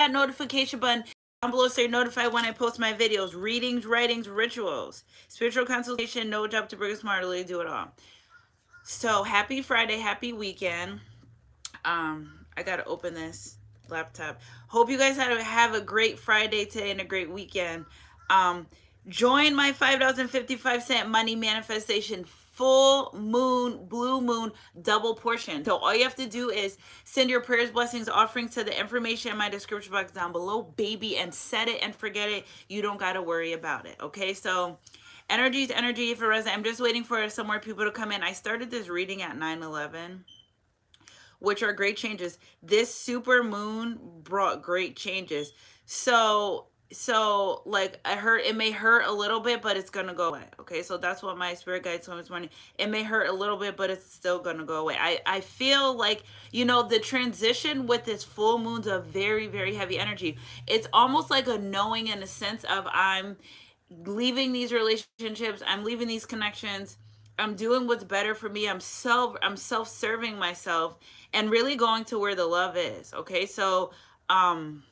that notification button down below so you're notified when I post my videos. Readings, writings, rituals, spiritual consultation, no job to bring us smartly, do it all. So happy Friday, happy weekend. I gotta open this laptop. Hope you guys have a great Friday today and a great weekend. Um, Join my $5.55 money manifestation full moon, blue moon, double portion. So all you have to do is send your prayers, blessings, offerings to the information in my description box down below, baby, and set it and forget it. You don't gotta worry about it. Okay, so energy's energy for resident. I'm just waiting for some more people to come in. I started this reading at 9/11, which are great changes. This super moon brought great changes. So like I hurt, it may hurt a little bit, but it's gonna go away. Okay, so that's what my spirit guide told me this morning. It may hurt a little bit, but it's still gonna go away. I feel like, the transition with this full moon's a very, very heavy energy. It's almost like a knowing in a sense of I'm leaving these relationships, I'm leaving these connections, I'm doing what's better for me. I'm self-serving myself and really going to where the love is. Okay? So, um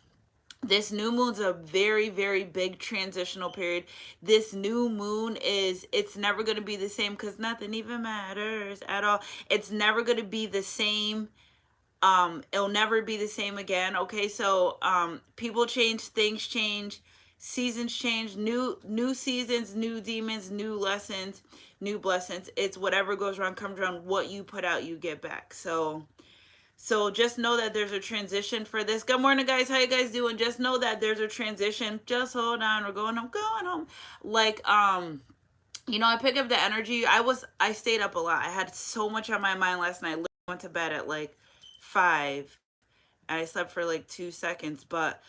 this new moon's a very, very big transitional period. This new moon it's never going to be the same cuz nothing even matters at all. It's never going to be the same. It'll never be the same again. Okay? So, people change, things change, seasons change, new seasons, new demons, new lessons, new blessings. It's whatever goes wrong comes around. What you put out, you get back. So just know that there's a transition for this. Good morning, guys. How you guys doing? Just know that there's a transition. Just hold on. We're going home. Going home. Like, I pick up the energy. I stayed up a lot. I had so much on my mind last night. I literally went to bed at like 5 and I slept for like 2 seconds. But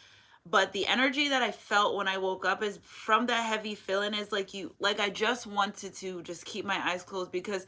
the energy that I felt when I woke up is from that heavy feeling is like I just wanted to just keep my eyes closed because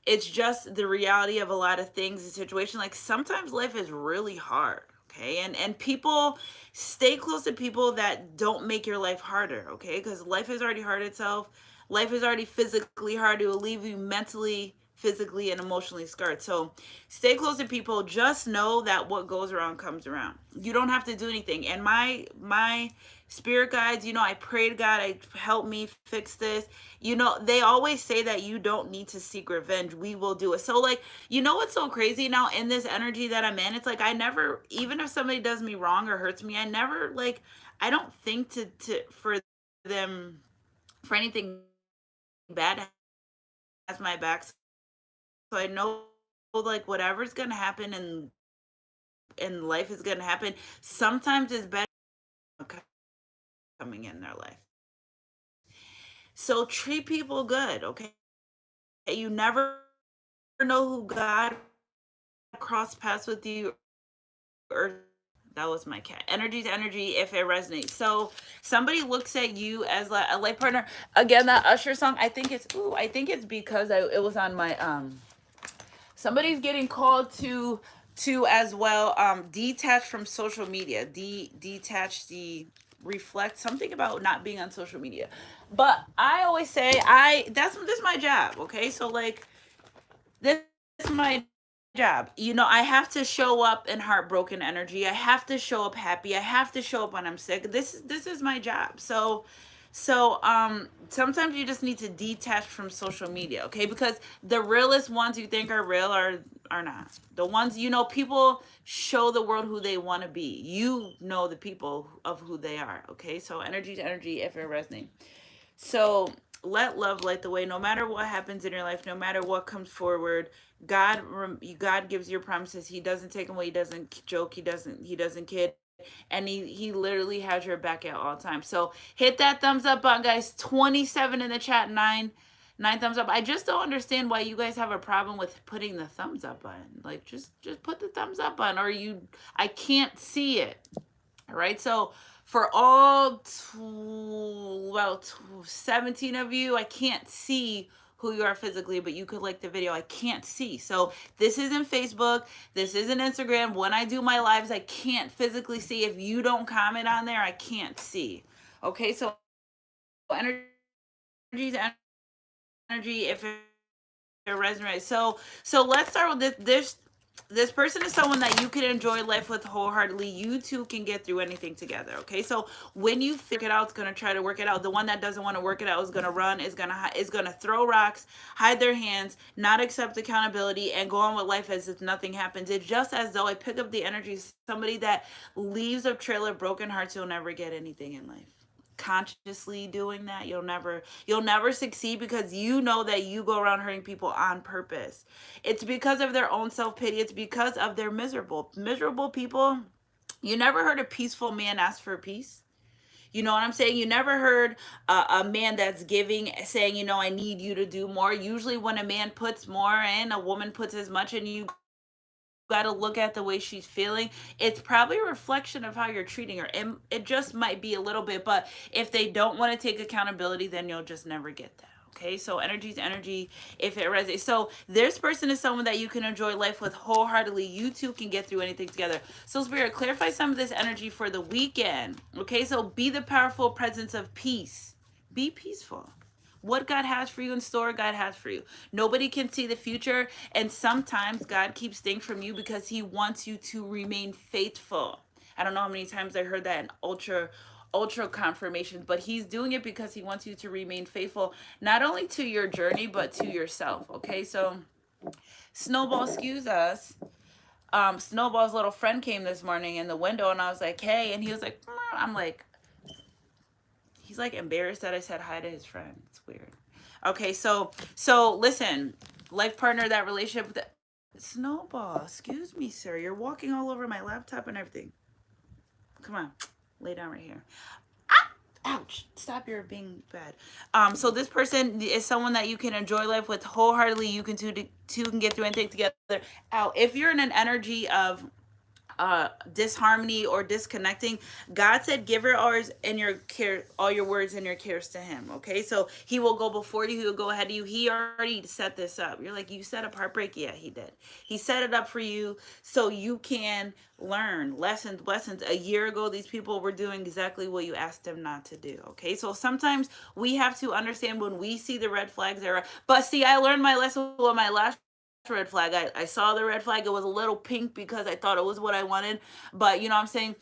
it's just the reality of a lot of things, the situation. Like sometimes life is really hard. Okay. And people, stay close to people that don't make your life harder. Okay. Because life is already hard itself. Life is already physically hard. It will leave you mentally, physically, and emotionally scarred. So stay close to people. Just know that what goes around comes around. You don't have to do anything. And my spirit guides, I prayed God, I help me fix this. They always say that you don't need to seek revenge. We will do it. So like, what's so crazy now in this energy that I'm in? It's like I never, even if somebody does me wrong or hurts me, I never like, I don't think to for them, for anything bad has my back. So I know like whatever's gonna happen in life is gonna happen. Sometimes it's better coming in their life. So treat people good, okay? You never know who God cross paths with you, or that was my cat. Energy to energy if it resonates. So somebody looks at you as like a life partner. Again, that Usher song, I think it's because it was on my somebody's getting called to as well, detach from social media, detach, reflect something about not being on social media. But I always say this is my job. Okay, so like this is my job. I have to show up in heartbroken energy. I have to show up happy. I have to show up when I'm sick. This is my job. So sometimes you just need to detach from social media, okay? Because the realest ones you think are real are not. The ones, people show the world who they want to be. You know the people of who they are, okay? So energy to energy if it resonates. So let love light the way. No matter what happens in your life, no matter what comes forward, God gives your promises. He doesn't take them away. He doesn't joke. He doesn't kid. And he literally has your back at all times. So hit that thumbs up button, guys. 27 in the chat, nine thumbs up. I just don't understand why you guys have a problem with putting the thumbs up button. Like just put the thumbs up button, or I can't see it. All right. So for all about 17 of you, I can't see who you are physically, but you could like the video. I can't see. So this isn't Facebook. This isn't Instagram. When I do my lives, I can't physically see. If you don't comment on there, I can't see. Okay. So energy to energy if it resonates. So let's start with this. This person is someone that you can enjoy life with wholeheartedly. You two can get through anything together. Okay, so when you figure it out, it's gonna try to work it out. The one that doesn't want to work it out is gonna run, is gonna throw rocks, hide their hands, not accept accountability, and go on with life as if nothing happens. It's just as though I pick up the energy of somebody that leaves a trail of broken hearts. You'll never get anything in life. Consciously doing that, you'll never succeed, because you know that you go around hurting people on purpose. It's because of their own self-pity. It's because of their miserable people. You never heard a peaceful man ask for peace. You know what I'm saying? You never heard a man that's giving saying, I need you to do more. Usually when a man puts more in, a woman puts as much, and you got to look at the way she's feeling. It's probably a reflection of how you're treating her. And it just might be a little bit, but if they don't want to take accountability, then you'll just never get that. Okay, so energy's energy if it resonates. So this person is someone that you can enjoy life with wholeheartedly. You two can get through anything together. So Spirit, clarify some of this energy for the weekend. Okay, so be the powerful presence of peace. Be peaceful. What God has for you in store, God has for you. Nobody can see the future, and sometimes God keeps things from you because He wants you to remain faithful. I don't know how many times I heard that in ultra confirmation, but He's doing it because He wants you to remain faithful, not only to your journey but to yourself. Okay, so Snowball, excuse us. Snowball's little friend came this morning in the window, and I was like, "Hey," and he was like, "Meow." I'm like, he's like embarrassed that I said hi to his friend. It's weird. Okay, so listen, life partner, that relationship, that Snowball, excuse me, sir, you're walking all over my laptop and everything. Come on, lay down right here. Ouch, stop your being bad. So this person is someone that you can enjoy life with wholeheartedly. You can two can get through anything together. Out, if you're in an energy of disharmony or disconnecting, God said give your ours and your care, all your words and your cares to Him. Okay, so He will go before you. He will go ahead of you. He already set this up. You're like, you set up heartbreak? Yeah, He did. He set it up for you so you can learn lessons. A year ago, these people were doing exactly what you asked them not to do. Okay, so sometimes we have to understand when we see the red flags there. But see, I learned my lesson with my last red flag. I saw the red flag. It was a little pink because I thought it was what I wanted. But you know what I'm saying?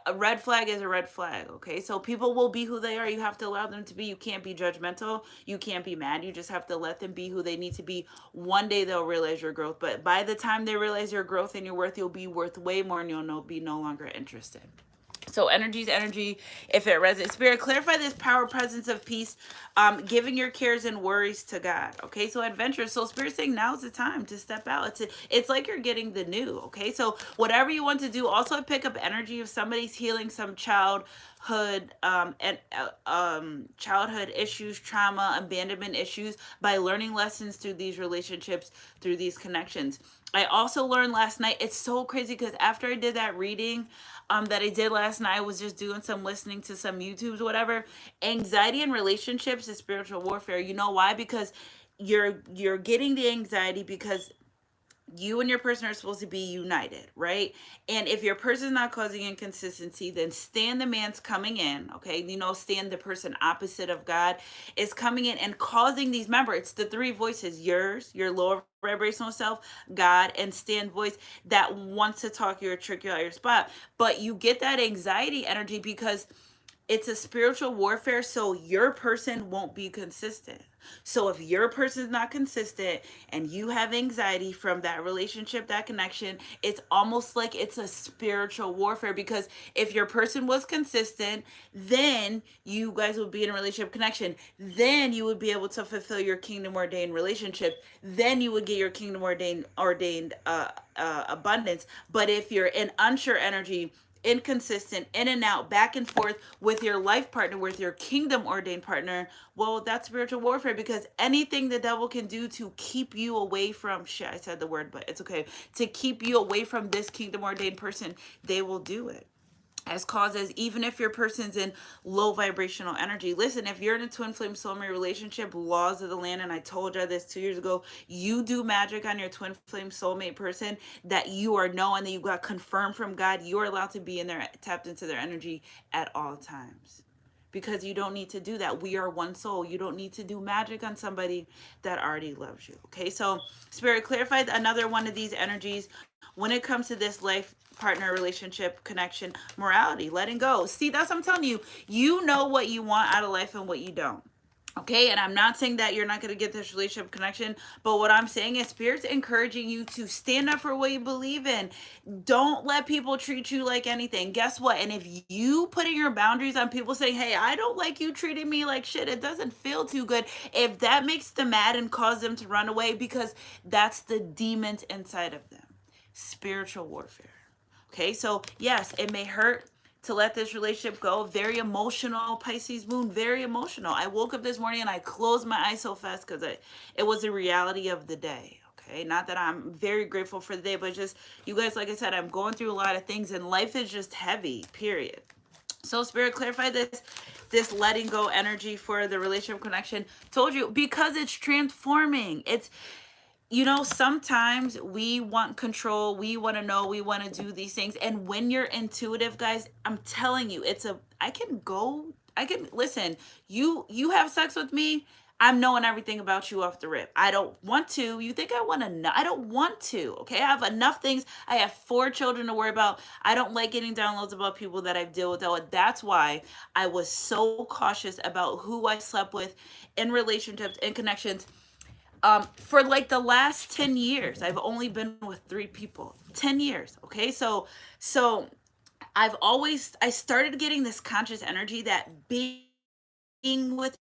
A red flag is a red flag. Okay, so people will be who they are. You have to allow them to be. You can't be judgmental. You can't be mad. You just have to let them be who they need to be. One day they'll realize your growth, but by the time they realize your growth and your worth, you'll be worth way more, and be no longer interested. So energy's energy if it resonates. Spirit, clarify this power presence of peace, giving your cares and worries to God. Okay, so adventure. So Spirit saying now's the time to step out. It's like you're getting the new. Okay, so whatever you want to do. Also, I pick up energy if somebody's healing some childhood issues, trauma, abandonment issues by learning lessons through these relationships, through these connections. I also learned last night, it's so crazy because after I did that reading that I did last night, I was just doing some listening to some YouTubes, whatever. Anxiety in relationships is spiritual warfare. You know why? Because you're getting the anxiety because you and your person are supposed to be united, right? And if your person's not causing inconsistency, then Stan the man's coming in, okay? Stan the person opposite of God is coming in and causing these. Remember, it's the three voices: yours, your lower vibrational self, God, and Stan voice that wants to talk you or trick you out your spot. But you get that anxiety energy because it's a spiritual warfare, so your person won't be consistent. So if your person's not consistent and you have anxiety from that relationship, that connection, it's almost like it's a spiritual warfare, because if your person was consistent, then you guys would be in a relationship connection. Then you would be able to fulfill your kingdom ordained relationship. Then you would get your kingdom ordained abundance. But if you're in unsure energy, inconsistent, in and out, back and forth with your life partner, with your kingdom ordained partner, well, that's spiritual warfare, because anything the devil can do to keep you away from shit, I said the word, but it's okay, to keep you away from this kingdom ordained person, they will do it. As causes, even if your person's in low vibrational energy. Listen, if you're in a twin flame soulmate relationship, laws of the land, and I told you this 2 years ago, you do magic on your twin flame soulmate person that you are knowing that you got confirmed from God, you're allowed to be in there, tapped into their energy at all times. because you don't need to do that. We are one soul. You don't need to do magic on somebody that already loves you. Okay, so Spirit clarified another one of these energies when it comes to this life partner relationship connection, morality, letting go. See, that's what I'm telling you. You know what you want out of life and what you don't. Okay, and I'm not saying that you're not going to get this relationship connection, but what I'm saying is Spirit's encouraging you to stand up for what you believe in. Don't let people treat you like anything. Guess what? And if you putting your boundaries on people saying, hey, I don't like you treating me like shit, it doesn't feel too good. If that makes them mad and cause them to run away, because that's the demons inside of them. Spiritual warfare. Okay, so yes, it may hurt to let this relationship go. Very emotional, Pisces moon, very emotional. I woke up this morning and I closed my eyes so fast because it was the reality of the day. Okay, not that I'm very grateful for the day, but just, you guys, like I said, I'm going through a lot of things and life is just heavy, period. So Spirit clarified this letting go energy for the relationship connection. Told you, because it's transforming. It's, sometimes we want control, we want to know, we want to do these things. And when you're intuitive, guys, I'm telling you, I can listen, you have sex with me, I'm knowing everything about you off the rip. I don't want to. You think I want to know? I don't want to. Okay. I have enough things. I have 4 children to worry about. I don't like getting downloads about people that I've dealt with. That's why I was so cautious about who I slept with in relationships and connections. For like the last 10 years, I've only been with 3 people. 10 years. Okay. So I started getting this conscious energy that being with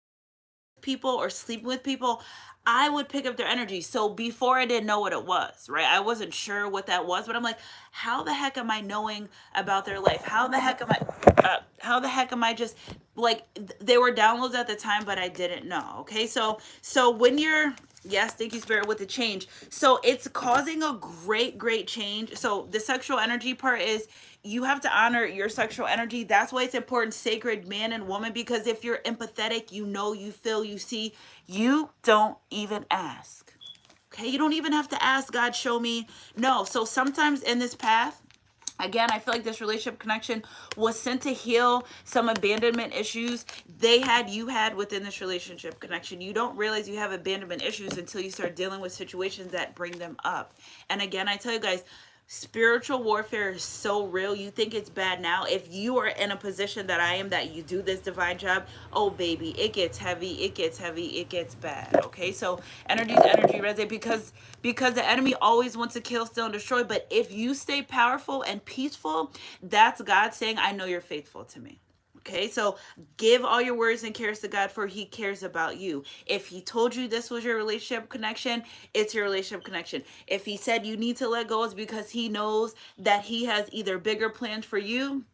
people or sleeping with people, I would pick up their energy. So before, I didn't know what it was, right? I wasn't sure what that was, but I'm like, how the heck am I knowing about their life? How the heck am I just like, they were downloads at the time, but I didn't know. Okay. So when you're, yes, thank you, Spirit, with the change. So it's causing a great change. So the sexual energy part is, you have to honor your sexual energy. That's why it's important, sacred man and woman, because if you're empathetic, you feel, you see, you don't even ask. Okay, you don't even have to ask God, show me. No. So sometimes in this path, again, I feel like this relationship connection was sent to heal some abandonment issues you had within this relationship connection. You don't realize you have abandonment issues until you start dealing with situations that bring them up. And again, I tell you guys, spiritual warfare is so real. You think it's bad now. If you are in a position that I am, that you do this divine job, oh baby, it gets heavy, it gets bad. Okay, so energy resonate, because the enemy always wants to kill, steal, and destroy. But if you stay powerful and peaceful, that's God saying, I know you're faithful to me. Okay, so give all your worries and cares to God, for He cares about you. If He told you this was your relationship connection, it's your relationship connection. If He said you need to let go, it's because He knows that He has either bigger plans for you,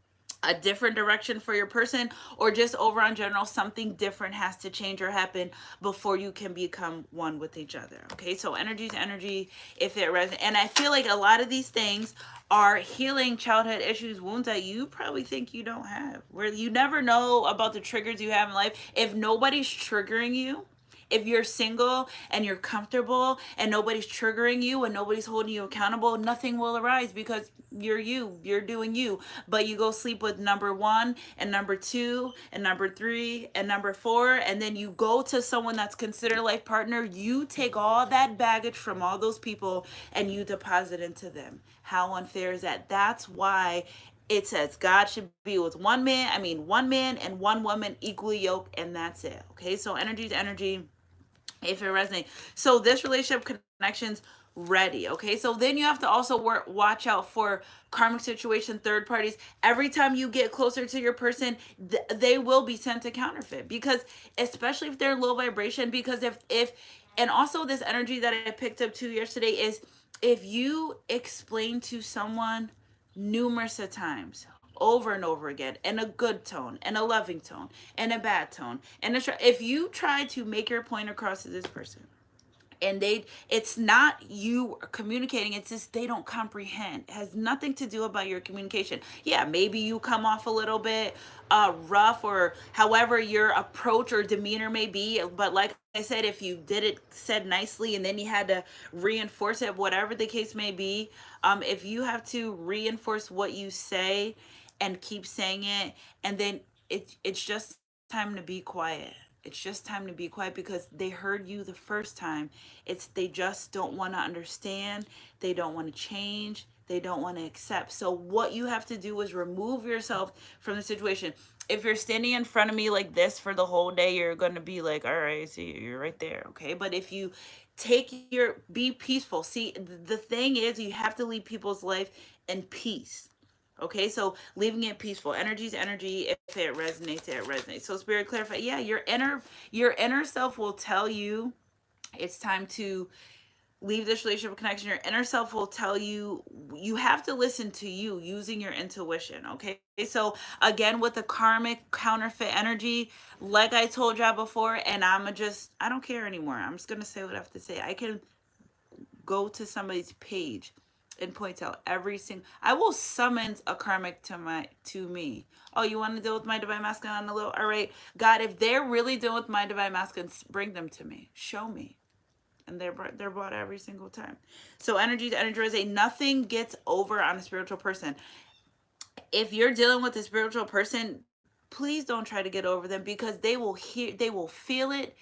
a different direction for your person, or just over on general, something different has to change or happen before you can become one with each other. Okay, so energy's energy, if it resonates. And I feel like a lot of these things are healing childhood issues, wounds that you probably think you don't have, where you never know about the triggers you have in life. If nobody's triggering you, if you're single and you're comfortable and nobody's triggering you and nobody's holding you accountable, nothing will arise, because you're doing you. But you go sleep with number 1 and number 2 and number 3 and number 4, and then you go to someone that's considered a life partner. You take all that baggage from all those people and you deposit into them. How unfair is that? That's why it says God should be with one man and one woman, equally yoked, and that's it. Okay, so energy's energy, if it resonates. So this relationship connections ready. Okay, so then you have to also watch out for karmic situation, third parties. Every time you get closer to your person, they will be sent to counterfeit, because especially if they're low vibration. Because if and also this energy that I picked up too yesterday is, if you explain to someone numerous of times, over and over again, in a good tone, in a loving tone, in a bad tone, and if you try to make your point across to this person, and it's not you communicating, it's just they don't comprehend. It has nothing to do about your communication. Yeah, maybe you come off a little bit rough, or however your approach or demeanor may be, but like I said, if you did it said nicely and then you had to reinforce it, whatever the case may be, if you have to reinforce what you say and keep saying it, and then it's just time to be quiet. It's just time to be quiet because they heard you the first time. It's they just don't want to understand. They don't want to change. They don't want to accept. So what you have to do is remove yourself from the situation. If you're standing in front of me like this for the whole day, you're going to be like, all right, see, you're right there. Okay. But if you be peaceful. See, the thing is, you have to lead people's life in peace. Okay, so leaving it peaceful. Energy is energy. If it resonates, it resonates. So spirit clarify. Yeah, your inner self will tell you it's time to leave this relationship connection. Your inner self will tell you you have to listen to you using your intuition. Okay, so again with the karmic counterfeit energy, like I told y'all before, and I don't care anymore. I'm just gonna say what I have to say. I can go to somebody's page and point out every single, I will summons a karmic to me. Oh, you want to deal with my divine masculine on the low? All right, God, if they're really dealing with my divine masculine, bring them to me, show me. And they're brought every single time. So energy to energy is nothing gets over on a spiritual person. If you're dealing with a spiritual person, please don't try to get over them, because they will feel it,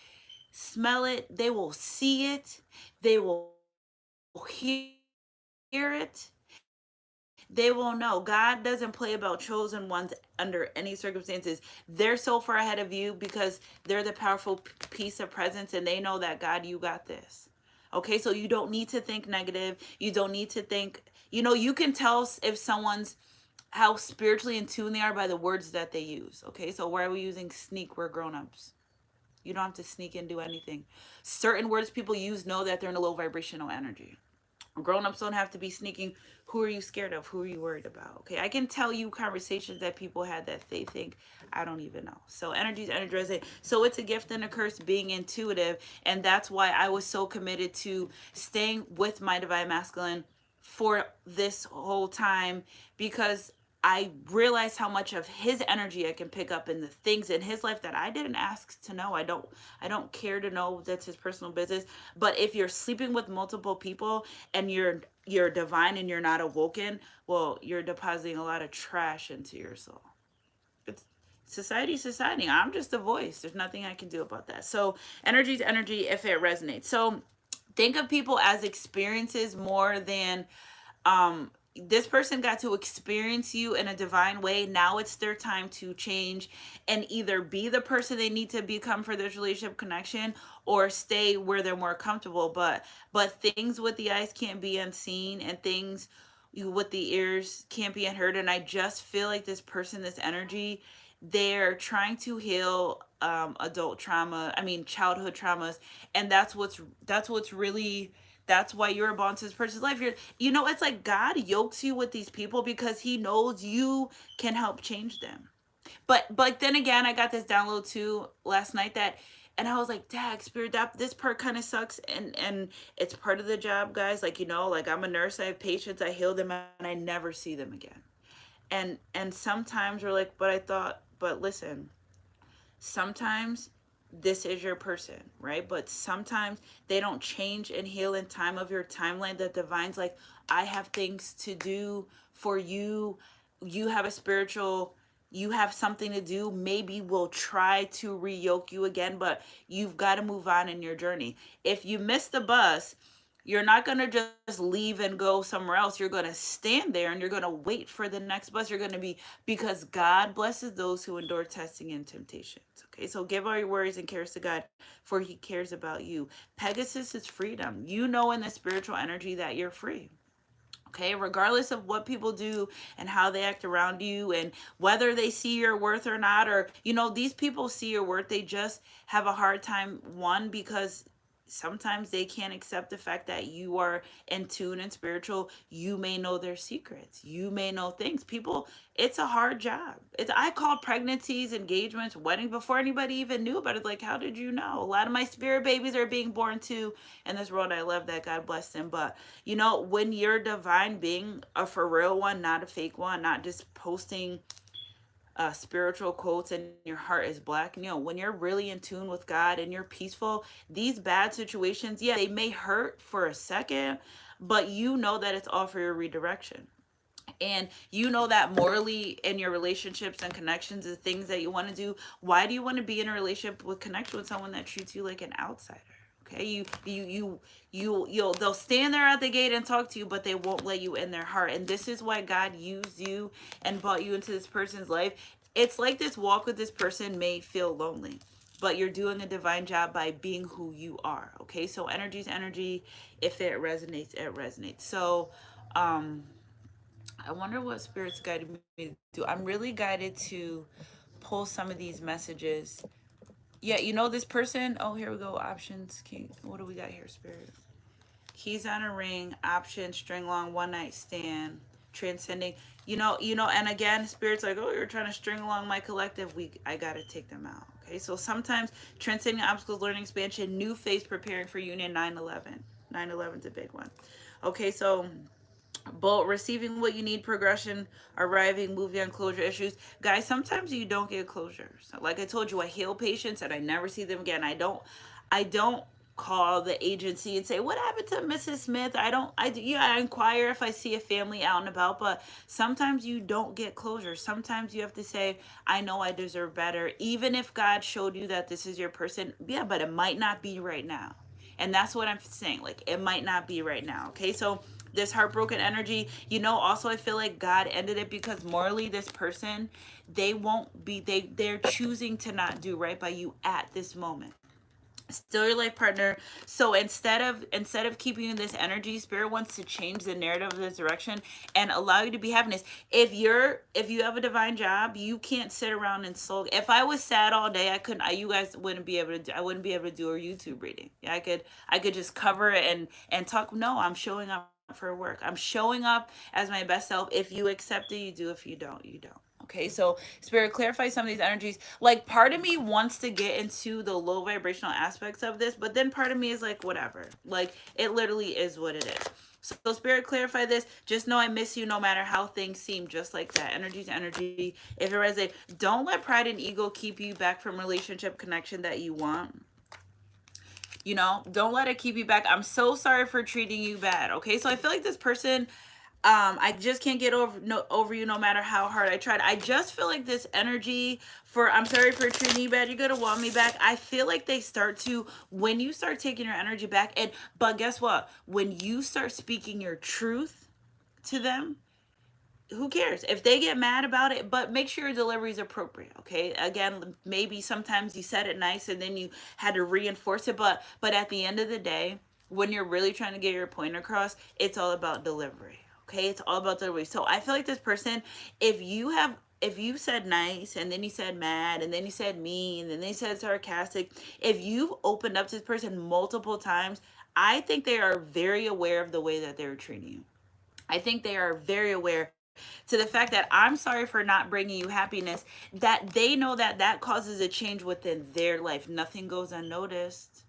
smell it, they will see it, they will hear it, they will know. God doesn't play about chosen ones under any circumstances. They're so far ahead of you because they're the powerful piece of presence, and they know that God, you got this. Okay, so you don't need to think negative. You don't need to think, you can tell if someone's how spiritually in tune they are by the words that they use. Okay, so why are we using sneak? We're grown-ups. You don't have to sneak and do anything. Certain words people use know that they're in a low vibrational energy. Grown-ups don't have to be sneaking. Who are you scared of? Who are you worried about? Okay, I can tell you conversations that people had that they think I don't even know. So energy's energizing. So it's a gift and a curse being intuitive, and that's why I was so committed to staying with my divine masculine for this whole time, because I realized how much of his energy I can pick up in the things in his life that I didn't ask to know. I don't care to know. That's his personal business. But if you're sleeping with multiple people and you're divine and you're not awoken, well, you're depositing a lot of trash into your soul. It's society. I'm just a voice. There's nothing I can do about that. So energy is energy if it resonates. So think of people as experiences more than this person got to experience you in a divine way. Now it's their time to change and either be the person they need to become for this relationship connection, or stay where they're more comfortable. But things with the eyes can't be unseen, and things with the ears can't be unheard. And I just feel like this person, this energy, they're trying to heal adult trauma, I mean childhood traumas. And that's what's really, that's why you're a bond to this person's life. It's like God yokes you with these people because he knows you can help change them. But then again, I got this download too last night, and I was like, Dag, spirit, that this part kind of sucks, and it's part of the job, guys. Like, like I'm a nurse, I have patients, I heal them, and I never see them again. And sometimes we're like, but listen, sometimes this is your person, right? But sometimes they don't change and heal in time of your timeline. The divine's like, I have things to do for you. You have a spiritual, you have something to do. Maybe we'll try to reyoke you again, but you've got to move on in your journey. If you miss the bus, you're not going to just leave and go somewhere else. You're going to stand there and you're going to wait for the next bus. You're going to be, because God blesses those who endure testing and temptations. Okay, so give all your worries and cares to God, for he cares about you. Pegasus is freedom. You know in the spiritual energy that you're free. Okay, regardless of what people do and how they act around you and whether they see your worth or not, or these people see your worth, they just have a hard time, one, because sometimes they can't accept the fact that you are in tune and spiritual. You may know their secrets, you may know things. People, it's a hard job. I called pregnancies, engagements, weddings before anybody even knew about it. Like, how did you know? A lot of my spirit babies are being born too in this world. I love that, God bless them. But when you're divine being, a for real one, not a fake one, not just posting spiritual quotes and your heart is black, when you're really in tune with God and you're peaceful, these bad situations, yeah, they may hurt for a second, but you know that it's all for your redirection. and you know that morally in your relationships and connections, the things that you want to do, why do you want to be in a relationship with connection with someone that treats you like an outsider? Okay, they'll stand there at the gate and talk to you, but they won't let you in their heart. And this is why God used you and brought you into this person's life. It's like this walk with this person may feel lonely, but you're doing a divine job by being who you are. Okay, so energy's energy. If it resonates, it resonates. So I wonder what spirit's guided me to do. I'm really guided to pull some of these messages. Yeah, you know this person. Oh, here we go. Options. King. What do we got here, spirit? Keys on a ring. Option. String along. One night stand. Transcending. And again, spirit's like, oh, you're trying to string along my collective. I gotta take them out. Okay, so sometimes transcending obstacles, learning expansion, new phase preparing for union. 9/11. 9/11's a big one. Okay, so but receiving what you need, progression, arriving, moving on, closure issues. Guys, sometimes you don't get closure. So like I told you, I heal patients and I never see them again. I don't call the agency and say, what happened to Mrs. Smith? I inquire if I see a family out and about, but sometimes you don't get closure. Sometimes you have to say, I know I deserve better. Even if God showed you that this is your person, yeah, but it might not be right now. And that's what I'm saying. Like, it might not be right now. Okay. So, this heartbroken energy, also I feel like God ended it because morally, this person, they're choosing to not do right by you at this moment. Still your life partner. So instead of keeping you in this energy, spirit wants to change the narrative of this direction and allow you to be happiness. If you have a divine job, you can't sit around and sulk. If I was sad all day, I couldn't. You guys wouldn't be able to I wouldn't be able to do a YouTube reading. Yeah, I could just cover it and talk. No, I'm showing up for work. I'm showing up as my best self. If you accept it, you do. If you don't, you don't. Okay, so spirit, clarify some of these energies. Like, part of me wants to get into the low vibrational aspects of this, but then part of me is like, whatever. Like, it literally is what it is. So spirit, clarify this. Just know I miss you no matter how things seem, just like that. Energy's energy. If it resonates, don't let pride and ego keep you back from relationship connection that you want. Don't let it keep you back. I'm so sorry for treating you bad. Okay, so I feel like this person, I just can't get over you no matter how hard I tried. I just feel like this energy for, I'm sorry for treating you bad, you're gonna want me back. I feel like they start to, when you start taking your energy back, but guess what, when you start speaking your truth to them, who cares if they get mad about it? But make sure your delivery is appropriate. Okay, again, maybe sometimes you said it nice and then you had to reinforce it, but at the end of the day, when you're really trying to get your point across, it's all about delivery. Okay, it's all about delivery. So I feel like this person, if you said nice and then you said mad and then you said mean and then you said sarcastic, if you've opened up to this person multiple times, I think they are very aware of the way that they're treating you. I think they are very aware to the fact that I'm sorry for not bringing you happiness, that they know that that causes a change within their life. Nothing goes unnoticed.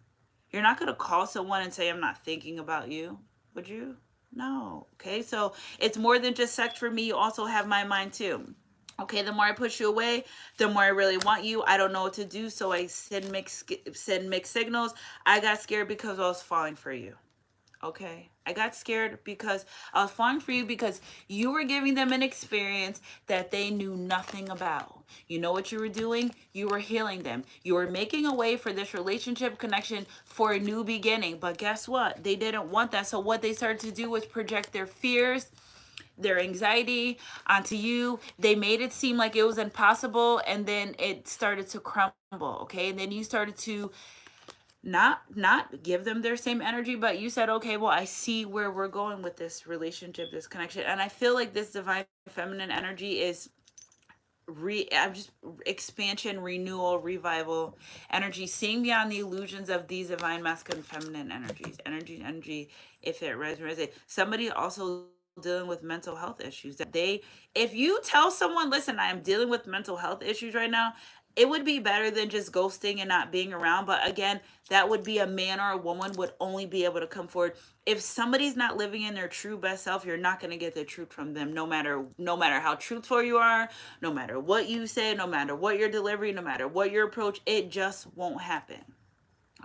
You're not going to call someone and say, I'm not thinking about you. Would you? No. Okay. So it's more than just sex for me. You also have my mind too. Okay, the more I push you away, the more I really want you. I don't know what to do, so I send mixed signals. I got scared because I was falling for you. Okay. I got scared because I was falling for you because you were giving them an experience that they knew nothing about. You know what you were doing? You were healing them. You were making a way for this relationship connection for a new beginning. But guess what? They didn't want that. So what they started to do was project their fears, their anxiety onto you. They made it seem like it was impossible, and then it started to crumble. Okay. And then you started to not give them their same energy, but you said, okay, well, I see where we're going with this relationship, this connection. And I feel like this divine feminine energy is I'm just expansion, renewal, revival energy, seeing beyond the illusions of these divine masculine feminine energies. Energy, if it resonates. Somebody also dealing with mental health issues, that if you tell someone, listen, I am dealing with mental health issues right now, it would be better than just ghosting and not being around. But again, that would be a man or a woman would only be able to come forward. If somebody's not living in their true best self, you're not going to get the truth from them, no matter how truthful you are, no matter what you say, no matter what your delivery, no matter what your approach, it just won't happen.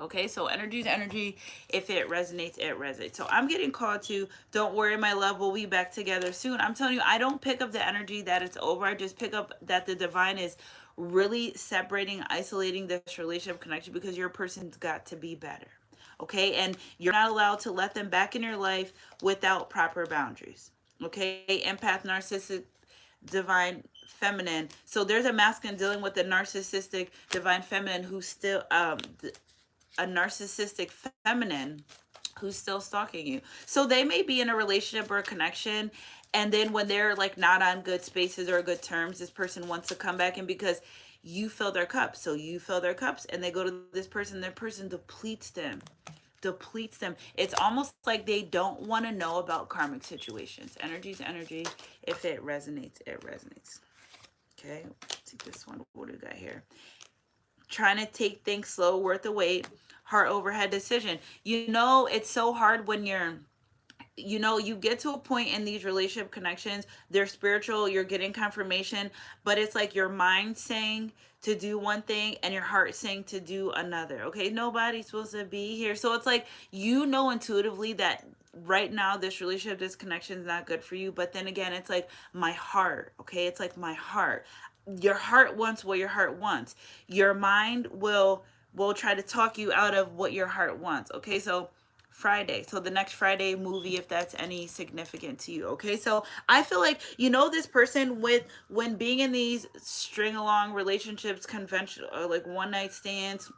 Okay, so energy is energy. If it resonates, it resonates. So I'm getting called to, don't worry, my love, we'll be back together soon. I'm telling you, I don't pick up the energy that it's over. I just pick up that the divine is really separating, isolating this relationship connection because your person's got to be better. Okay, and you're not allowed to let them back in your life without proper boundaries. Okay, empath, narcissistic, divine feminine. So there's a masculine dealing with the narcissistic divine feminine who's still a narcissistic feminine who's still stalking you. So they may be in a relationship or a connection, and then when they're like not on good spaces or good terms, this person wants to come back in because you fill their cups. So you fill their cups and they go to this person, their person depletes them. Depletes them. It's almost like they don't want to know about karmic situations. Energy's energy. If it resonates, it resonates. Okay, let's see this one. What do we got here? Trying to take things slow, worth the wait, heart overhead decision. You know, it's so hard when you're, you know, you get to a point in these relationship connections, they're spiritual, you're getting confirmation, but it's like your mind saying to do one thing and your heart saying to do another. Okay, nobody's supposed to be here. So it's like, you know, intuitively that right now this relationship, this connection is not good for you, but then again, it's like my heart. Okay, it's like my heart. Your heart wants what your heart wants. Your mind will try to talk you out of what your heart wants. Okay, so Friday. So the next Friday movie, if that's any significant to you. Okay. So I feel like, you know, this person with, when being in these string along relationships, conventional, like one night stands,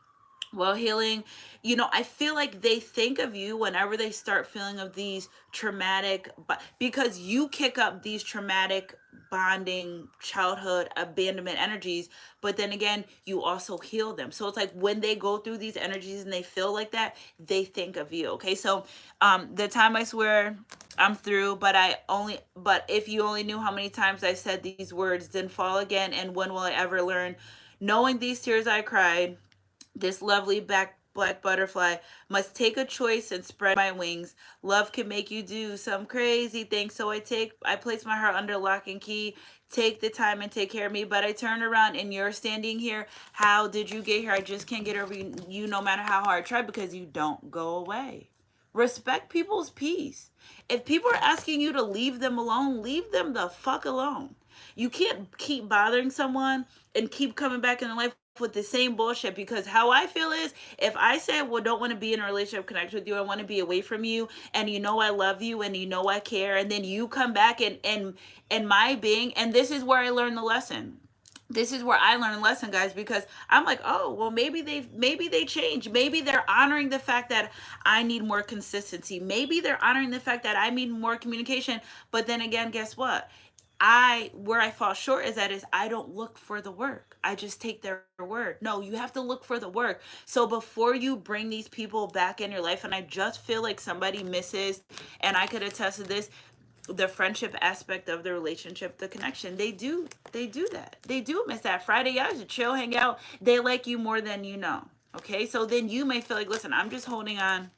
well, healing, you know, I feel like they think of you whenever they start feeling of these traumatic, but because you kick up these traumatic bonding childhood abandonment energies, but then again you also heal them. So it's like when they go through these energies and they feel like that, they think of you. Okay, so the time, I swear I'm through, but if you only knew how many times I said these words, then fall again, and when will I ever learn? Knowing these tears I cried, this lovely black butterfly must take a choice and spread my wings. Love can make you do some crazy things. So I place my heart under lock and key. Take the time and take care of me. But I turn around and you're standing here. How did you get here? I just can't get over you no matter how hard I try, because you don't go away. Respect people's peace. If people are asking you to leave them alone, leave them the fuck alone. You can't keep bothering someone and keep coming back in their life with the same bullshit, because how I feel is, if I say, well, don't want to be in a relationship connection with you, I want to be away from you, and you know I love you and you know I care, and then you come back and my being, and this is where I learned the lesson. This is where I learned a lesson, guys, because I'm like, oh, well, maybe they change. Maybe they're honoring the fact that I need more consistency. Maybe they're honoring the fact that I need more communication. But then again, guess what? Where I fall short is I don't look for the work. I just take their word. No, you have to look for the work. So before you bring these people back in your life, and I just feel like somebody misses, and I could attest to this, the friendship aspect of the relationship, the connection, they do that. They do miss that Friday. Yeah, to chill, hang out. They like you more than you know. Okay, so then you may feel like, listen, I'm just holding on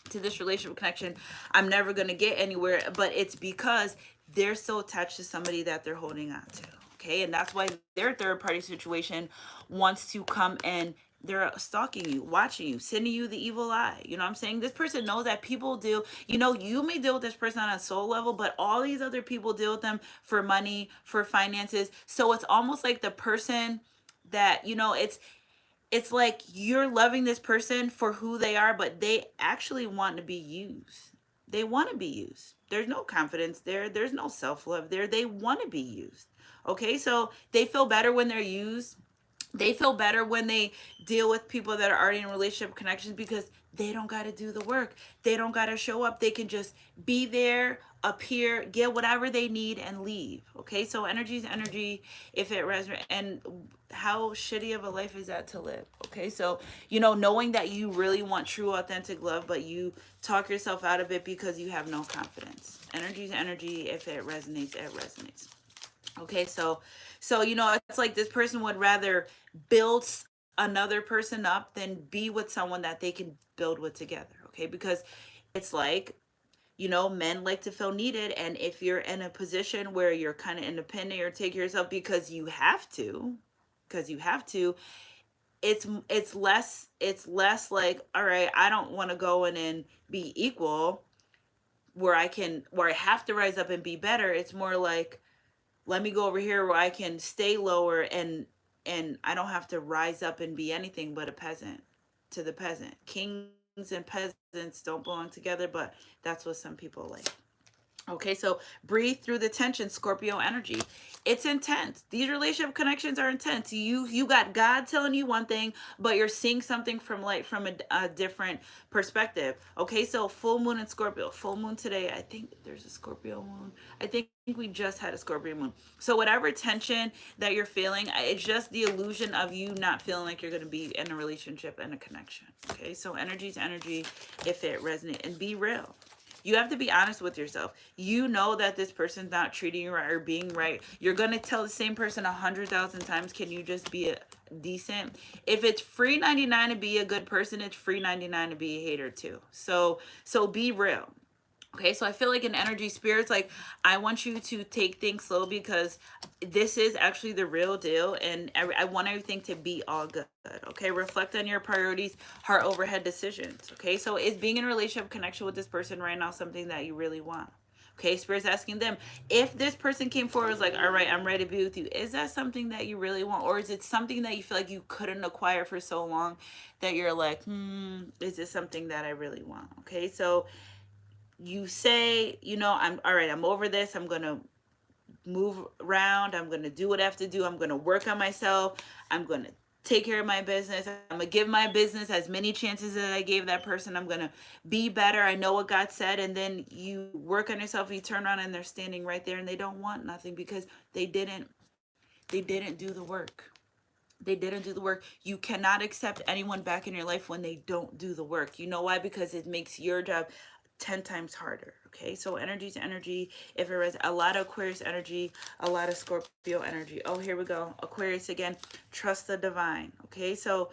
to this relationship connection. I'm never going to get anywhere, but it's because they're so attached to somebody that they're holding on to. Okay, and that's why their third party situation wants to come and they're stalking you, watching you, sending you the evil eye. You know what I'm saying? This person knows that people do, you know, you may deal with this person on a soul level, but all these other people deal with them for money, for finances. So it's almost like the person that, you know, it's like you're loving this person for who they are, but they actually want to be used. They want to be used. There's no confidence there. There's no self love there. They want to be used. Okay, so they feel better when they're used. They feel better when they deal with people that are already in relationship connections, because they don't got to do the work. They don't got to show up. They can just be there, appear, get whatever they need, and leave. Okay, so energy is energy. If it resonates, and how shitty of a life is that to live? Okay, so, you know, knowing that you really want true authentic love, but you talk yourself out of it because you have no confidence. Energy is energy. If it resonates, it resonates. Okay, so you know, it's like this person would rather build another person up than be with someone that they can build with together. Okay, because it's like, you know, men like to feel needed, and if you're in a position where you're kind of independent or take care of yourself because you have to, it's less like, all right, I don't want to go in and be equal, where I have to rise up and be better. It's more like, let me go over here where I can stay lower, and I don't have to rise up and be anything but a peasant to the peasant. Kings and peasants don't belong together, but that's what some people like. Okay, so breathe through the tension, Scorpio energy. It's intense. These relationship connections are intense. You got God telling you one thing, but you're seeing something from a different perspective. Okay, so full moon in Scorpio. Full moon today. I think there's a Scorpio moon. I think we just had a Scorpio moon. So whatever tension that you're feeling, it's just the illusion of you not feeling like you're going to be in a relationship and a connection. Okay, so energy's energy if it resonates, and be real. You have to be honest with yourself. You know that this person's not treating you right or being right. You're gonna tell the same person 100,000 times. Can you just be a decent? If it's free 99 to be a good person, it's free 99 to be a hater too. So be real. Okay, so I feel like in energy spirits, like, I want you to take things slow, because this is actually the real deal, and I want everything to be all good. Okay, reflect on your priorities, heart overhead decisions. Okay, so is being in a relationship connection with this person right now something that you really want? Okay, Spirit's asking them, if this person came forward was like, all right, I'm ready to be with you, is that something that you really want? Or is it something that you feel like you couldn't acquire for so long that you're like, is this something that I really want? Okay, so you say, I'm all right, I'm over this, I'm gonna move around, I'm gonna do what I have to do, I'm gonna work on myself, I'm gonna take care of my business, I'm gonna give my business as many chances as I gave that person, I'm gonna be better, I know what God said. And then you work on yourself, you turn around and they're standing right there and they don't want nothing, because they didn't do the work. They didn't do the work. You cannot accept anyone back in your life when they don't do the work. You know why? Because it makes your job 10 times harder. Okay, so energy's energy. If it was a lot of Aquarius energy, a lot of Scorpio energy. Oh, here we go. Aquarius again. Trust the divine. Okay, so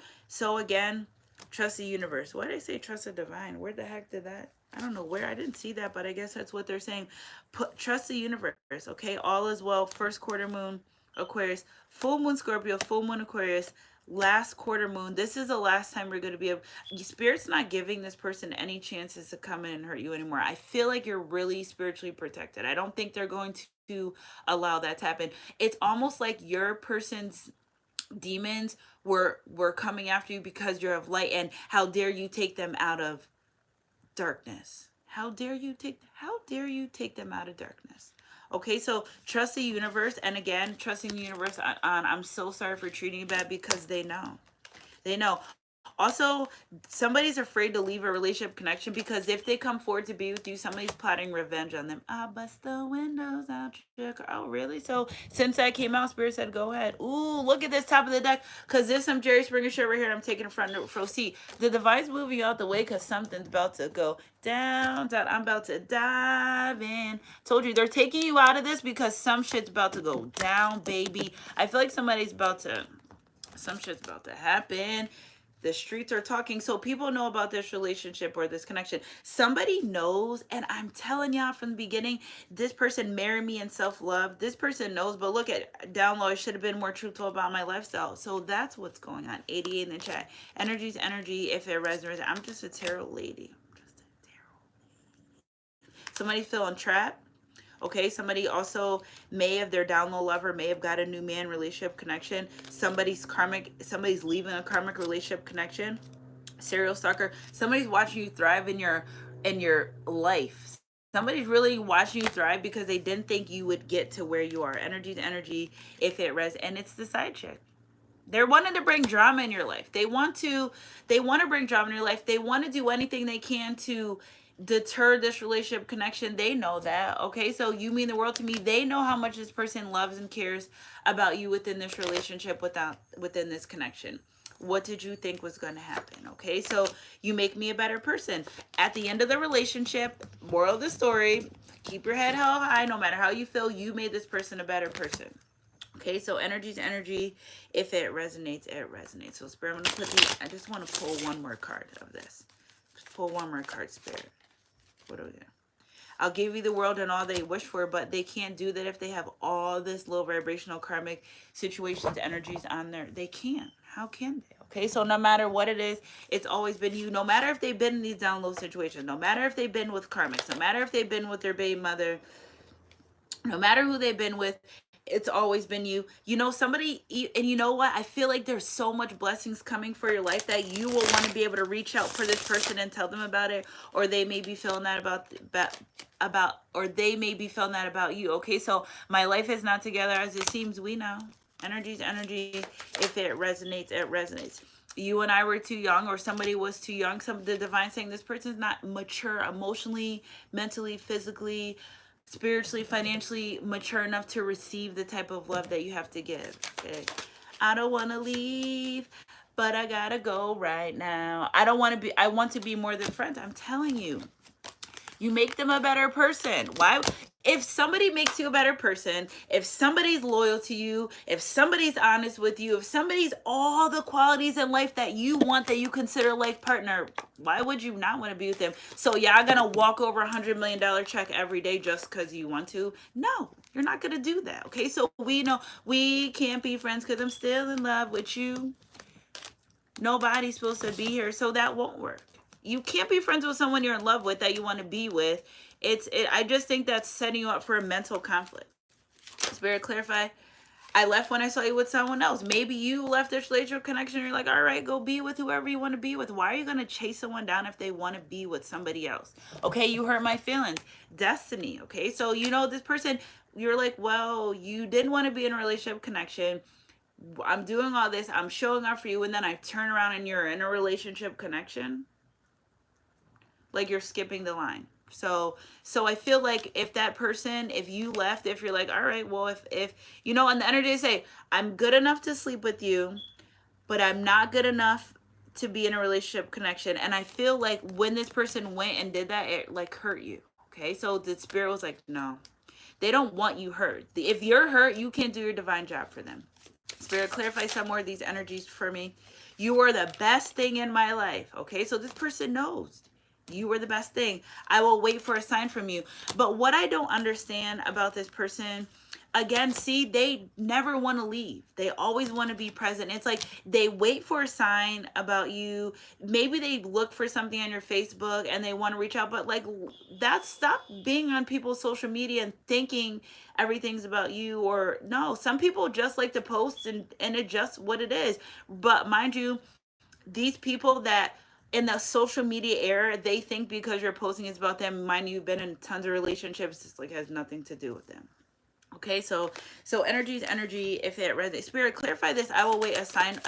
again, trust the universe. Why did I say trust the divine? Where the heck did that? I don't know where. I didn't see that, but I guess that's what they're saying. Trust the universe. Okay, all is well. First quarter moon, Aquarius, full moon Scorpio, full moon Aquarius, last quarter moon. This is the last time we're going to be able, Spirit's not giving this person any chances to come in and hurt you anymore. I feel like you're really spiritually protected. I don't think they're going to allow that to happen. It's almost like your person's demons were coming after you because you're of light, and how dare you take them out of darkness. How dare you take them out of darkness? Okay, so trust the universe. And again, trusting the universe on I'm so sorry for treating you bad, because they know. Also, somebody's afraid to leave a relationship connection, because if they come forward to be with you, somebody's plotting revenge on them. I bust the windows out your car. Oh, really? So since that came out, Spirit said, go ahead. Ooh, look at this top of the deck, because there's some Jerry Springer shit right here. I'm taking a front row seat. The device moving out the way, because something's about to go down, down. I'm about to dive in. Told you, they're taking you out of this because some shit's about to go down, baby. I feel like some shit's about to happen. The streets are talking. So people know about this relationship or this connection. Somebody knows, and I'm telling y'all from the beginning, this person married me in self-love. This person knows, but look at down low, I should have been more truthful about my lifestyle. So that's what's going on. 88 in the chat. Energy's energy if it resonates. I'm just a tarot lady. Somebody's feeling trapped. Okay, somebody also may have, their down low lover may have got a new man, relationship connection. Somebody's leaving a karmic relationship connection. Serial stalker. Somebody's watching you thrive in your life. Somebody's really watching you thrive because they didn't think you would get to where you are. Energy to energy if it and it's the side chick. They're wanting to bring drama in your life. They want to bring drama in your life. They want to do anything they can to deter this relationship connection. They know that. Okay, so you mean the world to me. They know how much this person loves and cares about you within this relationship, within this connection. What did you think was going to happen? Okay, so you make me a better person. At the end of the relationship, moral of the story, keep your head held high. No matter how you feel, you made this person a better person. Okay, so energy's energy. If it resonates, it resonates. So Spirit, I'm going to put these. I just want to pull one more card of this. Just pull one more card, Spirit. What do we do? I'll give you the world and all they wish for, but they can't do that if they have all this low vibrational karmic situations, energies on there. They can't. How can they? Okay, so no matter what it is, it's always been you. No matter if they've been in these down low situations, no matter if they've been with karmics, no matter if they've been with their baby mother, no matter who they've been with, it's always been you. You know, somebody, and you know what? I feel like there's so much blessings coming for your life that you will want to be able to reach out for this person and tell them about it, or they may be feeling that or they may be feeling that about you. Okay, so my life is not together as it seems. We know energy's energy. If it resonates, it resonates. You and I were too young, or somebody was too young. The divine saying this person's not mature emotionally, mentally, physically, spiritually, financially mature enough to receive the type of love that you have to give. Okay. I don't want to leave, but I gotta go right now. I want to be more than friends. I'm telling you. You make them a better person. Why? If somebody makes you a better person, if somebody's loyal to you, if somebody's honest with you, if somebody's all the qualities in life that you want, that you consider life partner, why would you not want to be with them? So y'all gonna walk over $100 million check every day just because you want to? No, you're not gonna do that. Okay, so we know we can't be friends because I'm still in love with you. Nobody's supposed to be here, so that won't work. You can't be friends with someone you're in love with that you want to be with. I just think that's setting you up for a mental conflict. Spirit, clarify. I left when I saw you with someone else. Maybe you left this relationship connection. You're like, all right, go be with whoever you want to be with. Why are you going to chase someone down if they want to be with somebody else? Okay, you hurt my feelings. Destiny. Okay, so you know this person, you're like, well, you didn't want to be in a relationship connection. I'm doing all this. I'm showing up for you. And then I turn around and you're in a relationship connection. Like you're skipping the line. So I feel like if that person, if you left, if you're like, all right, well, if you know, and the energy say, I'm good enough to sleep with you, but I'm not good enough to be in a relationship connection. And I feel like when this person went and did that, it like hurt you. Okay, so the spirit was like, no, they don't want you hurt. If you're hurt, you can't do your divine job for them. Spirit, clarify some more of these energies for me. You are the best thing in my life. Okay, so this person knows you were the best thing. I will wait for a sign from you. But what I don't understand about this person, again, see, they never want to leave. They always want to be present. It's like they wait for a sign about you. Maybe they look for something on your Facebook and they want to reach out, but like that's, stop being on people's social media and thinking everything's about you. Or no, some people just like to post and it just what it is. But mind you, these people that in the social media era, they think because you're posting it's about them. Mind you, you've been in tons of relationships. It's like has nothing to do with them. Okay, so energy is energy. If it resonates, spirit, clarify this. I will wait a sign.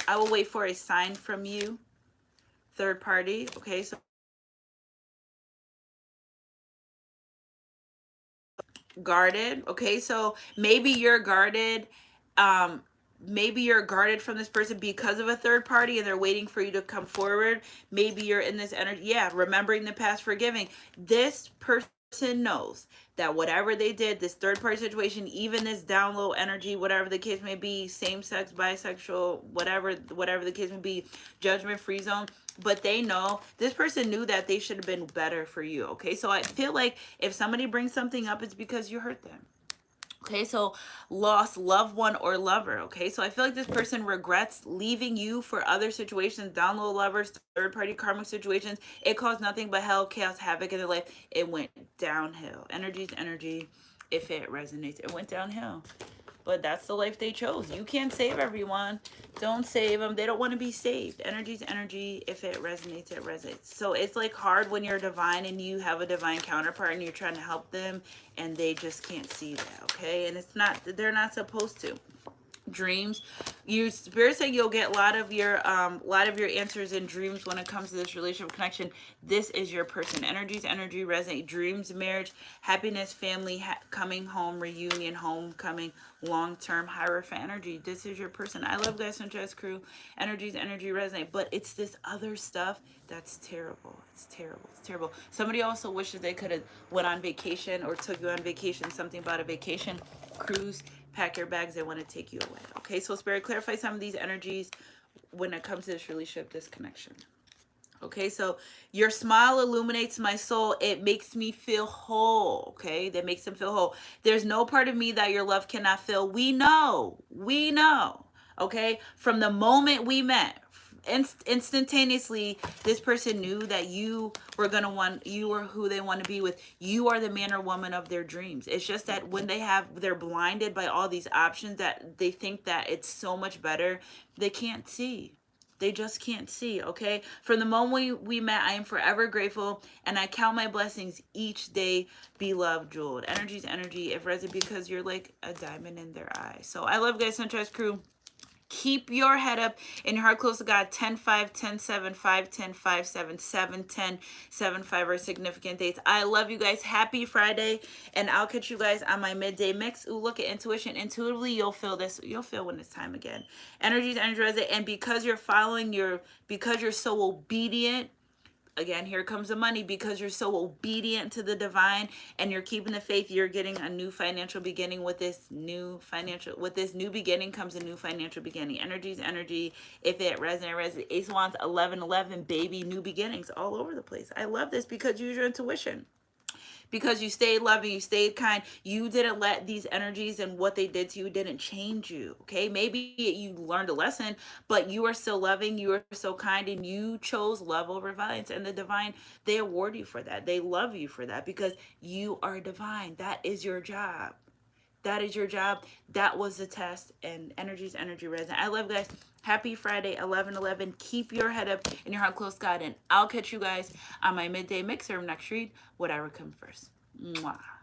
I will wait for a sign from you. Third party. Okay, so guarded. Okay, so maybe you're guarded. Um, maybe you're guarded from this person because of a third party and they're waiting for you to come forward. Maybe you're in this energy. Yeah, remembering the past, forgiving. This person knows that whatever they did, this third party situation, even this down low energy, whatever the case may be, same sex, bisexual, whatever the case may be, judgment free zone, but they know this person knew that they should have been better for you. Okay, so I feel like if somebody brings something up, it's because you hurt them. Okay, so lost loved one or lover. Okay, so I feel like this person regrets leaving you for other situations, down low lovers, third party karmic situations. It caused nothing but hell, chaos, havoc in their life. It went downhill. Energy's energy. If it resonates, it went downhill. But that's the life they chose. You can't save everyone. Don't save them. They don't want to be saved. Energy's energy. If it resonates, it resonates. So it's like hard when you're divine and you have a divine counterpart and you're trying to help them and they just can't see that, okay? And it's not, they're not supposed to. Dreams, you spirit saying you'll get a lot of your answers in dreams when it comes to this relationship connection. This is your person. Energy's energy resonate. Dreams, marriage, happiness, family, coming home, reunion, homecoming, long-term hierophant energy. This is your person. I love guys and Jazz crew. Energy's energy resonate, but it's this other stuff that's terrible. It's terrible. It's terrible. Somebody also wishes they could have went on vacation or took you on vacation. Something about a vacation, cruise. Pack your bags, they want to take you away. Okay, so spirit, clarify some of these energies when it comes to this relationship, this connection. Okay, so your smile illuminates my soul. It makes me feel whole. Okay, that makes them feel whole. There's no part of me that your love cannot fill. We know. Okay, from the moment we met, instantaneously, this person knew that you were gonna want, you were who they want to be with. You are the man or woman of their dreams. It's just that when they're blinded by all these options, that they think that it's so much better, they can't see. They just can't see. Okay, from the moment we met, I am forever grateful, and I count my blessings each day. Be loved, Jeweled. Energy's energy. If resonates, because you're like a diamond in their eye. So I love you guys, Sunrise Crew. Keep your head up and your heart close to God. 10 5 10 7 5 10 5 7 7 10 7 5 are significant dates. I love you guys. Happy Friday. And I'll catch you guys on my midday mix. Ooh, look at intuition. Intuitively, you'll feel this. You'll feel when it's time again. Energies, energy resonate. And because you're following because you're so obedient, again, here comes the money, because you're so obedient to the divine and you're keeping the faith, you're getting a new financial beginning. With this new beginning comes a new financial beginning. Energy's energy. If it resonates. Ace of Wands, 1111, baby, new beginnings all over the place. I love this because you use your intuition, because you stayed loving, you stayed kind, you didn't let these energies and what they did to you didn't change you. Okay, maybe you learned a lesson, but you are still loving, you are so kind, and you chose love over violence. And the divine, they award you for that. They love you for that, because you are divine. That is your job. That is your job. That was the test. And energy's energy resonant. I love you guys. Happy Friday, 11/11. Keep your head up and your heart close, God. And I'll catch you guys on my midday mixer next read. Whatever comes first. Mwah.